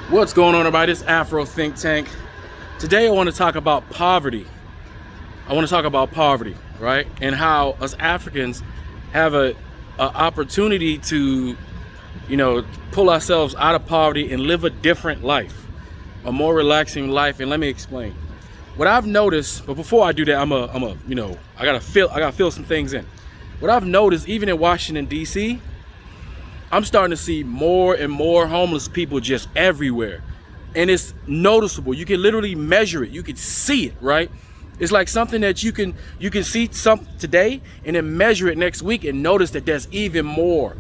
What's going on, everybody? It's Afro Think Tank. Today I want to talk about poverty. Right? And how us Africans have a opportunity to, pull ourselves out of poverty and live a different life, a more relaxing life. And let me explain. What I've noticed, but before I do that, I gotta fill some things in. What I've noticed, even in Washington, D.C., I'm starting to see more and more homeless people just everywhere. And it's noticeable. You can literally measure it. You can see it, right? It's like something that you can see some today and then measure it next week and notice that there's even more,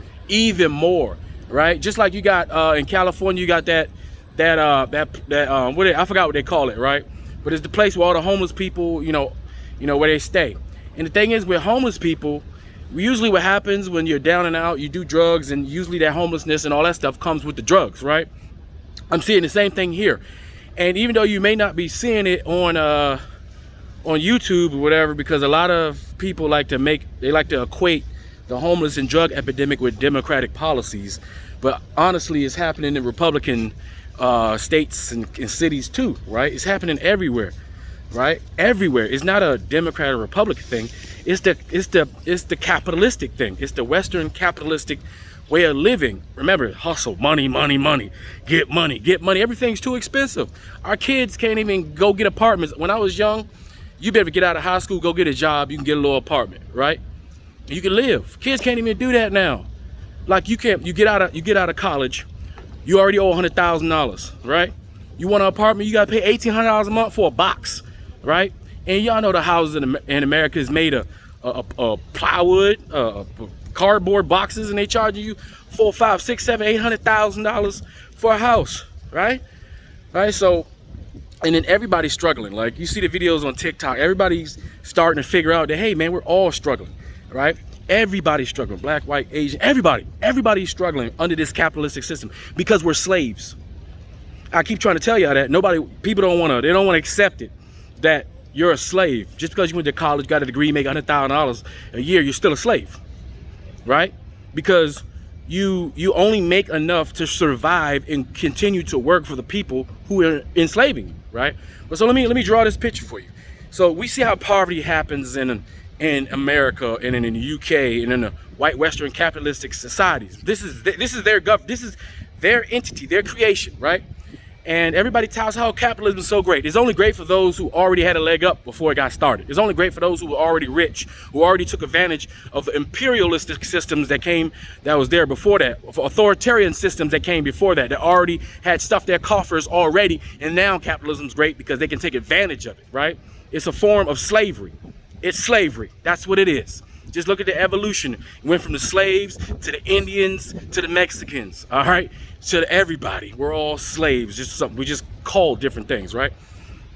right? Just like you got in California, you got that I forgot what they call it, right? But it's the place where all the homeless people, where they stay. And the thing is, with homeless people, usually what happens when you're down and out, you do drugs, and usually that homelessness and all that stuff comes with the drugs, right? I'm seeing the same thing here. And even though you may not be seeing it on YouTube or whatever, because a lot of people like to equate the homeless and drug epidemic with democratic policies. But honestly, it's happening in Republican states and cities too, right? It's happening everywhere. Right? Everywhere. It's not a Democrat or Republican thing. It's the capitalistic thing. It's the Western capitalistic way of living. Remember, hustle, money, get money. Everything's too expensive. Our kids can't even go get apartments. When I was young, you better get out of high school, go get a job, you can get a little apartment, right? You can live. Kids can't even do that now. Like you get out of college, you already owe $100,000, right? You want an apartment, you gotta pay $1,800 a month for a box. Right? And y'all know the houses in America is made of plywood, cardboard boxes, and they charge you $4, $5, $6, $7, $800,000 for a house, right? Right? So, and then everybody's struggling. Like you see the videos on TikTok, everybody's starting to figure out that, hey man, we're all struggling, right? Everybody's struggling, black, white, Asian, everybody's struggling under this capitalistic system because we're slaves. I keep trying to tell y'all that people don't want to accept it. That you're a slave. Just because you went to college, got a degree, make $100,000 a year, you're still a slave, right? Because you only make enough to survive and continue to work for the people who are enslaving you, right? But so let me draw this picture for you. So we see how poverty happens in America and in the UK and in the white Western capitalistic societies. This is their entity, their creation, right? And everybody touts how capitalism is so great. It's only great for those who already had a leg up before it got started. It's only great for those who were already rich, who already took advantage of the imperialistic systems that was there before that, authoritarian systems that came before that already had stuffed their coffers already. And now capitalism's great because they can take advantage of it, right? It's a form of slavery. It's slavery. That's what it is. Just look at the evolution. It went from the slaves to the Indians to the Mexicans, all right? To everybody. We're all slaves. We just call different things, right?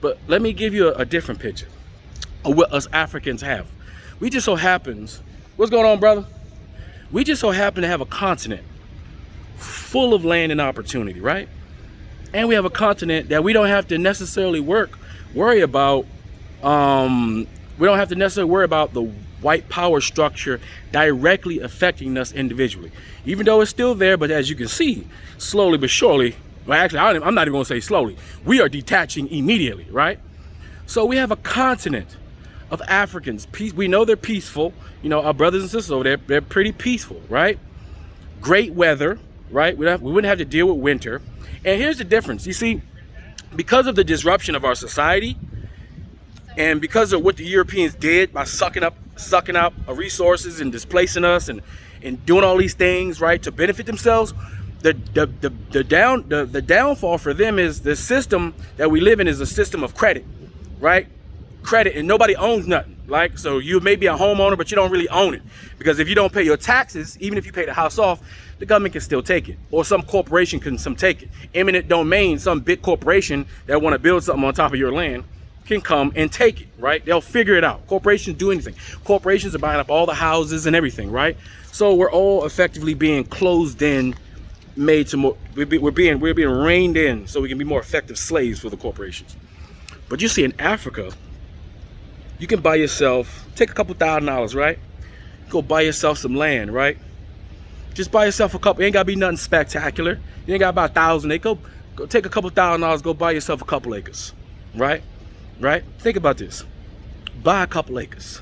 But let me give you a different picture of what us Africans have. We just so happens, what's going on, brother? We just so happen to have a continent full of land and opportunity, right? And we have a continent that we don't have to necessarily worry about. We don't have to necessarily worry about the white power structure directly affecting us individually, even though it's still there. But as you can see, slowly but surely, well, actually, I'm not even gonna say slowly, we are detaching immediately, right? So we have a continent of Africans. We know they're peaceful. Our brothers and sisters over there, they're pretty peaceful, right? Great weather, right? We wouldn't have to deal with winter. And here's the difference. You see, because of the disruption of our society, and because of what the Europeans did by sucking up resources and displacing us and doing all these things, right, to benefit themselves, the downfall for them is the system that we live in is a system of credit, right? Credit, and nobody owns nothing. Like, so you may be a homeowner, but you don't really own it, because if you don't pay your taxes, even if you pay the house off, the government can still take it, or some corporation can take it. Eminent domain, some big corporation that want to build something on top of your land can come and take it, right? They'll figure it out. Corporations do anything. Corporations are buying up all the houses and everything, right? So we're all effectively being closed in, made to more. We're being reined in, so we can be more effective slaves for the corporations. But you see, in Africa, you can buy yourself, take a couple $1,000s, right? Go buy yourself some land, right? Just buy yourself a couple. It ain't gotta be nothing spectacular. You ain't got about 1,000 acres. Go take a couple $1,000, go buy yourself a couple acres, right? Right? Think about this. Buy a couple acres,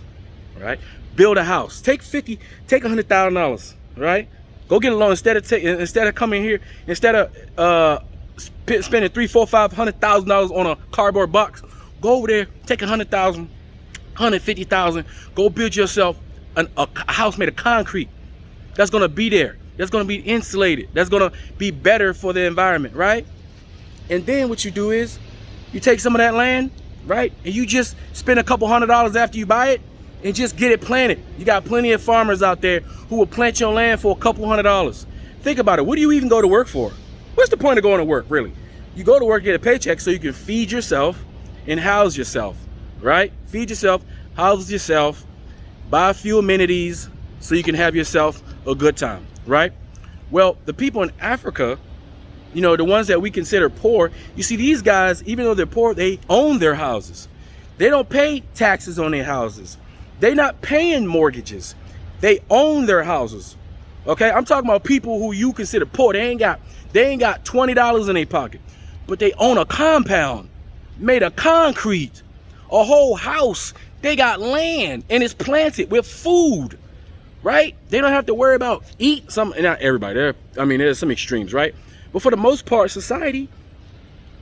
right? Build a house. Take $100,000, right? Go get a loan instead of coming here, instead of spending $300,000, $400,000, $500,000 on a cardboard box. Go over there, take $100,000, $150,000. Go build yourself a house made of concrete. That's gonna be there. That's gonna be insulated. That's gonna be better for the environment, right? And then what you do is you take some of that land, right? And you just spend a couple $100 after you buy it and just get it planted. You got plenty of farmers out there who will plant your land for a couple $100. Think about it. What do you even go to work for? What's the point of going to work, really? You go to work, get a paycheck so you can feed yourself and house yourself, right? Feed yourself, house yourself, buy a few amenities so you can have yourself a good time, right? Well, the people in Africa, you know, the ones that we consider poor, you see these guys, even though they're poor, they own their houses. They don't pay taxes on their houses. They're not paying mortgages. They own their houses. Okay, I'm talking about people who you consider poor. They ain't got $20 in their pocket, but they own a compound made of concrete, a whole house. They got land and it's planted with food, right? They don't have to worry about not everybody. There's some extremes, right? But for the most part, society,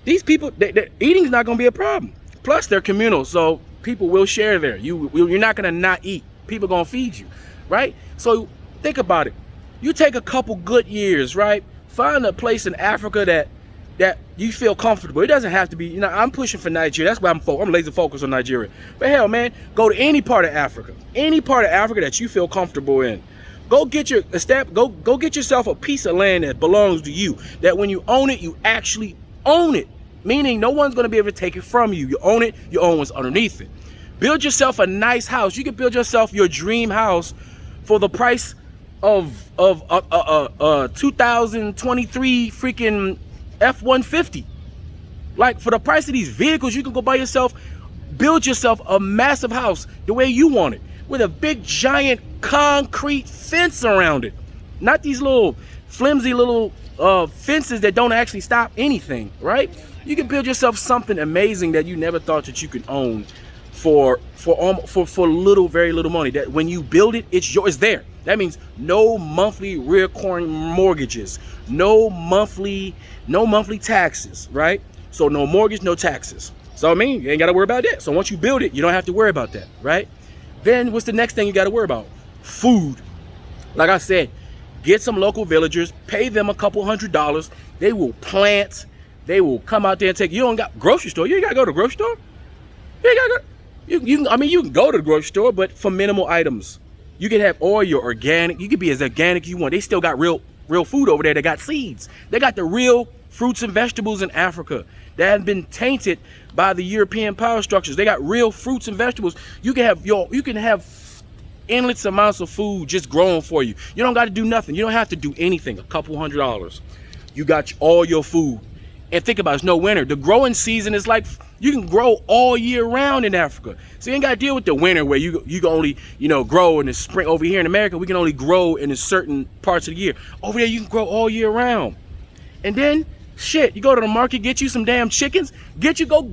these people, eating's not going to be a problem. Plus, they're communal, so people will share there. You're not going to not eat. People going to feed you, right? So think about it. You take a couple good years, right? Find a place in Africa that you feel comfortable. It doesn't have to be, I'm pushing for Nigeria. That's why I'm laser focused on Nigeria. But hell, man, go to any part of Africa that you feel comfortable in. Go get yourself a piece of land that belongs to you. That when you own it, you actually own it. Meaning no one's going to be able to take it from you. You own it. You own what's underneath it. Build yourself a nice house. You can build yourself your dream house for the price of 2023 freaking F-150. Like, for the price of these vehicles, you can go buy yourself, build yourself a massive house the way you want it, with a big giant concrete fence around it. Not these little flimsy little fences that don't actually stop anything, right? You can build yourself something amazing that you never thought that you could own for very little money. That when you build it, it's yours. It's there. That means no monthly recurring mortgages, no monthly taxes, right? So no mortgage, no taxes. So I mean, you ain't got to worry about that. So once you build it, you don't have to worry about that, right? Then what's the next thing you got to worry about? Food. Like I said, get some local villagers, pay them a couple $100. They will plant. They will come out there and take. You don't got grocery store. You ain't got to go to the grocery store. You ain't got to go. You can go to the grocery store, but for minimal items. You can have all your organic. You can be as organic as you want. They still got real food over there. They got seeds. They got the real fruits and vegetables in Africa that haven't been tainted by the European power structures. They got real fruits and vegetables. You can have endless amounts of food just growing for you. You don't got to do nothing. You don't have to do anything. A couple $100. You got all your food. And think about it, it's no winter. The growing season is like, you can grow all year round in Africa. So you ain't got to deal with the winter where you can only, grow in the spring. Over here in America, we can only grow in certain parts of the year. Over there, you can grow all year round. And then, shit, you go to the market, get you some damn chickens. Go take a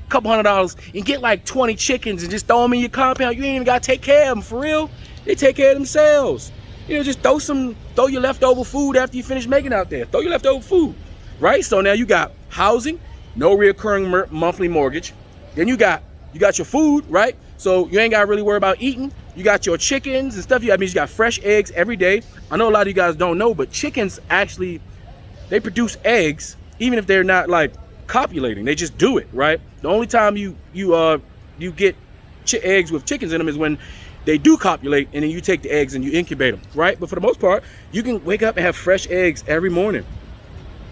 couple $100 and get like 20 chickens and just throw them in your compound. You ain't even got to take care of them, for real. They take care of themselves. Just throw your leftover food after you finish making out there. Throw your leftover food. Right? So now you got housing, no recurring monthly mortgage. Then you got your food, right? So you ain't got to really worry about eating. You got your chickens and stuff. You got fresh eggs every day. I know a lot of you guys don't know, but chickens actually, they produce eggs even if they're not like copulating. They just do it, right? The only time you get eggs with chickens in them is when they do copulate, and then you take the eggs and you incubate them, right? But for the most part, you can wake up and have fresh eggs every morning.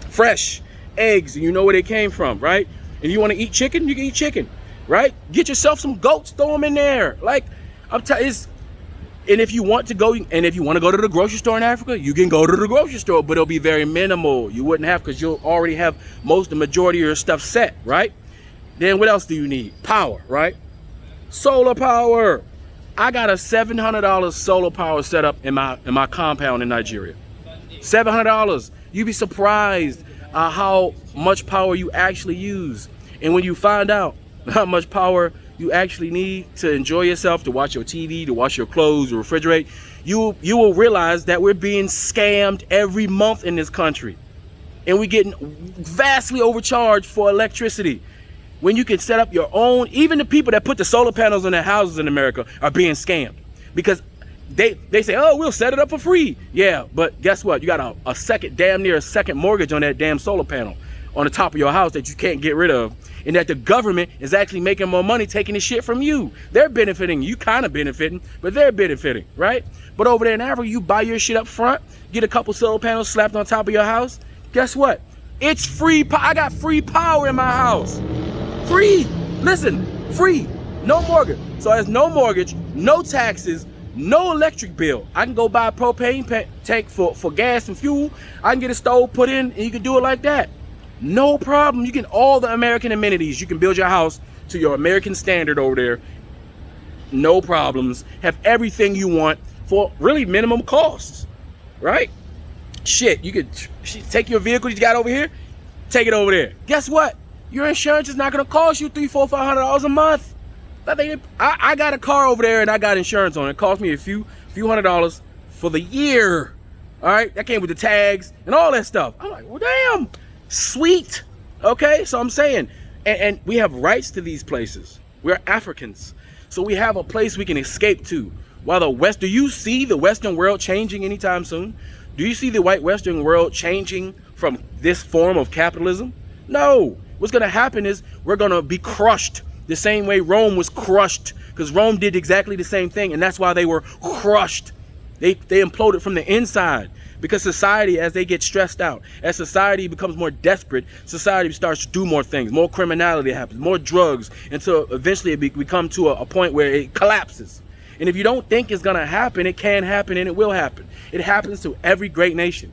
Fresh eggs, and you know where they came from, right? And you want to eat chicken, you can eat chicken, right? Get yourself some goats, throw them in there. Like, and if you want to go to the grocery store in Africa, you can go to the grocery store, but it'll be very minimal. You wouldn't have, because you'll already have the majority of your stuff set, right? Then what else do you need? Power, right? Solar power. I got a $700 solar power set up in my compound in Nigeria. $700. You'd be surprised. how much power you actually use. And when you find out how much power you actually need to enjoy yourself, to watch your TV, to wash your clothes, to refrigerate, you will realize that we're being scammed every month in this country. And we're getting vastly overcharged for electricity. When you can set up your own, even the people that put the solar panels on their houses in America are being scammed. Because they say, oh, we'll set it up for free. Yeah, but guess what? You got a second, damn near a second mortgage on that damn solar panel on the top of your house that you can't get rid of. And that the government is actually making more money taking the shit from you. They're benefiting, you kind of benefiting, but they're benefiting, right? But over there in Africa, you buy your shit up front, get a couple solar panels slapped on top of your house. Guess what? It's free. I got free power in my house. Free. Listen, free. No mortgage. So there's no mortgage, no taxes, no electric bill. I can go buy a propane tank for gas and fuel. I can get a stove put in, and you can do it like that. No problem. You get all the American amenities. You can build your house to your American standard over there. No problems. Have everything you want for really minimum costs, right? Shit, you could take your vehicle you got over here, take it over there. Guess what? Your insurance is not going to cost you $300, $400, $500 a month. I got a car over there and I got insurance on it. It cost me a few $100s for the year. All right, that came with the tags and all that stuff. I'm like, well, damn. Sweet. Okay, so I'm saying, and we have rights to these places. We're Africans, so we have a place we can escape to. While the West, do you see the Western world changing anytime soon? Do you see the white Western world changing from this form of capitalism? No. What's going to happen is we're going to be crushed the same way Rome was crushed, because Rome did exactly the same thing, and that's why they were crushed. They imploded from the inside. Because society, as they get stressed out, as society becomes more desperate, society starts to do more things, more criminality happens, more drugs, until eventually we come to a point where it collapses. And if you don't think it's gonna happen, it can happen and it will happen. It happens to every great nation.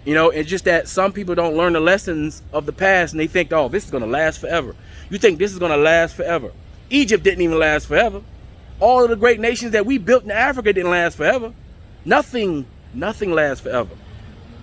You know, it's just that some people don't learn the lessons of the past and they think, oh, this is gonna last forever. You think this is gonna last forever. Egypt didn't even last forever. All of the great nations that we built in Africa didn't last forever. Nothing lasts forever.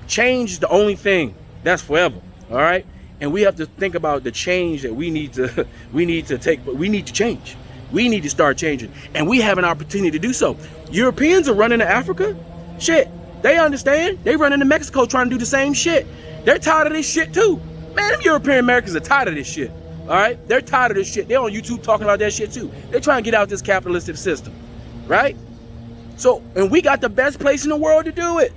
Change is the only thing that's forever. All right, and we have to think about the change that we need to take. But we need to change. We need to start changing, and we have an opportunity to do so. Europeans are running to Africa. Shit, they understand. They run into Mexico trying to do the same shit. They're tired of this shit too. Man, them European Americans are tired of this shit. All right, they're tired of this shit. They're on YouTube talking about that shit too. They're trying to get out this capitalistic system, right? So, and we got the best place in the world to do it.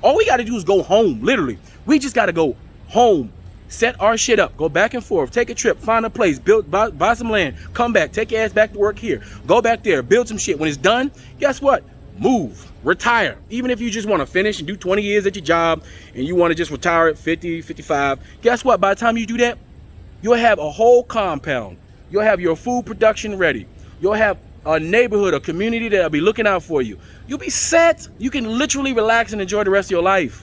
All we gotta do is go home, literally. We just gotta go home, set our shit up, go back and forth, take a trip, find a place, buy some land, come back, take your ass back to work here, go back there, build some shit. When it's done, guess what? Move, retire. Even if you just wanna finish and do 20 years at your job and you wanna just retire at 50, 55, guess what? By the time you do that, you'll have a whole compound. You'll have your food production ready. You'll have a neighborhood, a community that'll be looking out for you. You'll be set. You can literally relax and enjoy the rest of your life.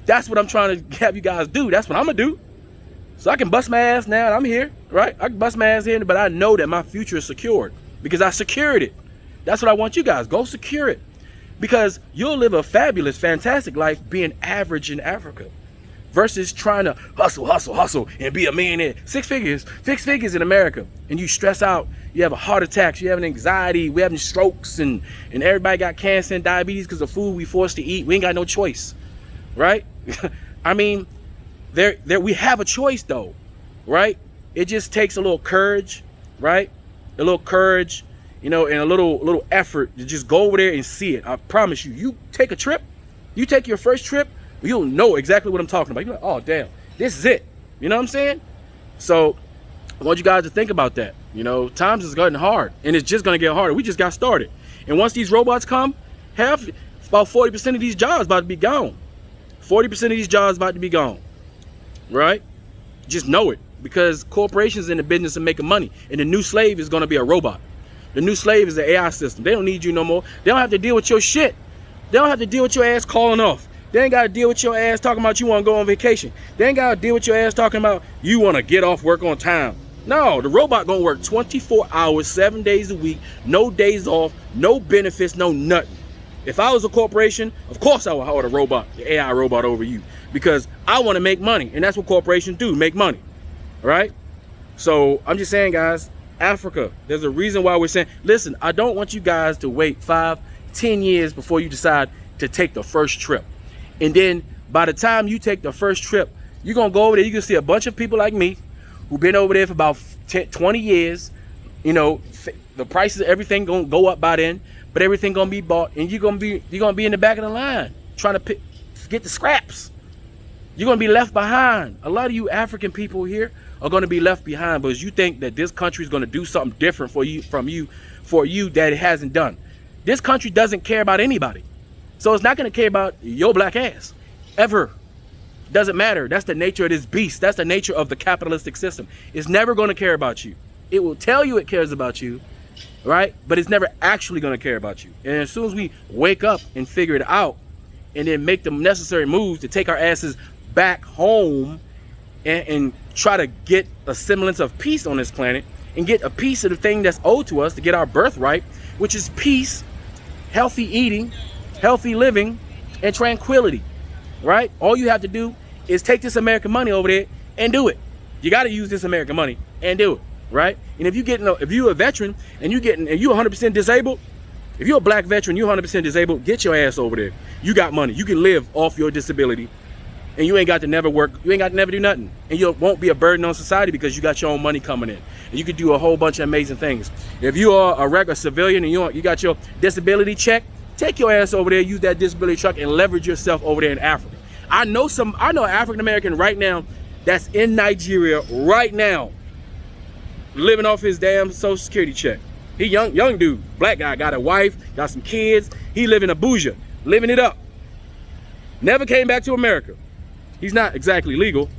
That's what I'm trying to have you guys do. That's what I'm gonna do. So I can bust my ass now and I'm here, right? I can bust my ass here, but I know that my future is secured because I secured it. That's what I want you guys. Go secure it, because you'll live a fabulous, fantastic life being average in Africa versus trying to hustle, and be a millionaire. Six figures in America, and you stress out. You have a heart attacks, you have an anxiety, we having strokes, and everybody got cancer and diabetes because of food we forced to eat. We ain't got no choice, right? I mean, we have a choice though, right? It just takes a little courage, right? A little courage, you know, and a little effort to just go over there and see it. I promise you, you take a trip, you take your first trip, you'll know exactly what I'm talking about. You're like, oh damn, this is it. You know what I'm saying? So I want you guys to think about that. You know, times is getting hard, and it's just gonna get harder. We just got started, and once these robots come, about 40% of these jobs about to be gone. 40% of these jobs about to be gone, right? Just know it, because corporations in the business of making money, and the new slave is gonna be a robot. The new slave is the AI system. They don't need you no more. They don't have to deal with your shit. They don't have to deal with your ass calling off. They ain't got to deal with your ass talking about you want to go on vacation. They ain't got to deal with your ass talking about you want to get off work on time. No, the robot gonna work 24 hours, 7 days a week, no days off, no benefits, no nothing. If I was a corporation, of course I would hire a robot, the AI robot over you, because I want to make money, and that's what corporations do, make money, right? So I'm just saying, guys, Africa, there's a reason why we're saying, listen, I don't want you guys to wait 5, 10 years before you decide to take the first trip. And then by the time you take the first trip, you're going to go over there, you're going to see a bunch of people like me who've been over there for about 10, 20 years. You know, the prices of everything going to go up by then, but everything going to be bought, and you're going to be in the back of the line trying to get the scraps. You're going to be left behind. A lot of you African people here are going to be left behind because you think that this country is going to do something different for you that it hasn't done. This country doesn't care about anybody. So it's not going to care about your black ass ever. Doesn't matter. That's the nature of this beast. That's the nature of the capitalistic system. It's never going to care about you. It will tell you it cares about you, right? But it's never actually going to care about you. And as soon as we wake up and figure it out and then make the necessary moves to take our asses back home and try to get a semblance of peace on this planet and get a piece of the thing that's owed to us to get our birthright, which is peace, healthy eating, healthy living, and tranquility, right? All you have to do is take this American money over there and do it. You got to use this American money and do it, right? And if you're a veteran and you're 100% disabled, if you're a black veteran, you're 100% disabled, get your ass over there. You got money. You can live off your disability, and you ain't got to never work. You ain't got to never do nothing, and you won't be a burden on society because you got your own money coming in, and you can do a whole bunch of amazing things. If you are a regular civilian and you got your disability check, take your ass over there, use that disability truck, and leverage yourself over there in Africa. I know an African American right now that's in Nigeria right now, living off his damn Social Security check. He young dude, black guy, got a wife, got some kids. He living Abuja, living it up. Never came back to America. He's not exactly legal,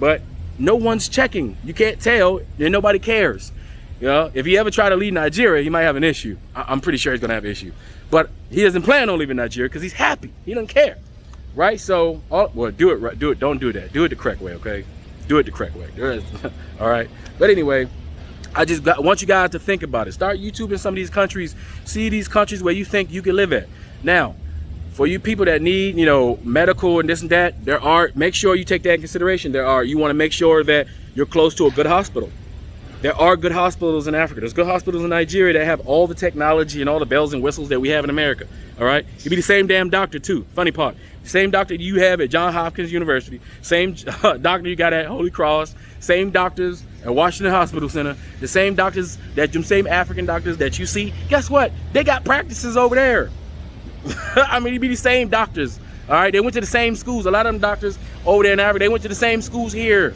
but no one's checking. You can't tell, and nobody cares. You know, if he ever try to leave Nigeria, he might have an issue. I'm pretty sure he's gonna have an issue. But he doesn't plan on leaving Nigeria because he's happy. He doesn't care, right? So, well, do it right. Do it. Don't do that. Do it the correct way, okay? Do it the correct way. All right. But anyway, I want you guys to think about it. Start YouTubing some of these countries. See these countries where you think you can live at. Now, for you people that need, medical and this and that, make sure you take that in consideration. You want to make sure that you're close to a good hospital. There are good hospitals in Africa. There's good hospitals in Nigeria that have all the technology and all the bells and whistles that we have in America. All right. You be the same damn doctor too. Funny part. Same doctor you have at Johns Hopkins University. Same doctor you got at Holy Cross. Same doctors at Washington Hospital Center. The same doctors them same African doctors that you see. Guess what? They got practices over there. I mean, you be the same doctors. All right. They went to the same schools. A lot of them doctors over there in Africa, they went to the same schools here.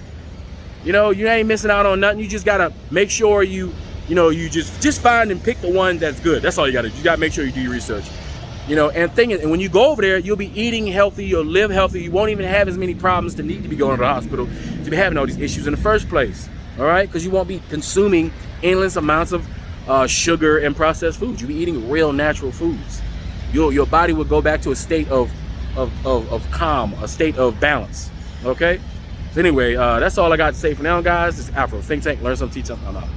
You ain't missing out on nothing. You just gotta make sure you just find and pick the one that's good. That's all you gotta do. You gotta make sure you do your research. And when you go over there, you'll be eating healthy, you'll live healthy, you won't even have as many problems to need to be going to the hospital to be having all these issues in the first place. All right, because you won't be consuming endless amounts of sugar and processed foods. You'll be eating real natural foods. Your body will go back to a state of calm, a state of balance. Okay. So anyway, that's all I got to say for now, guys. This is Afro Think Tank. Learn something, teach something. I'm out.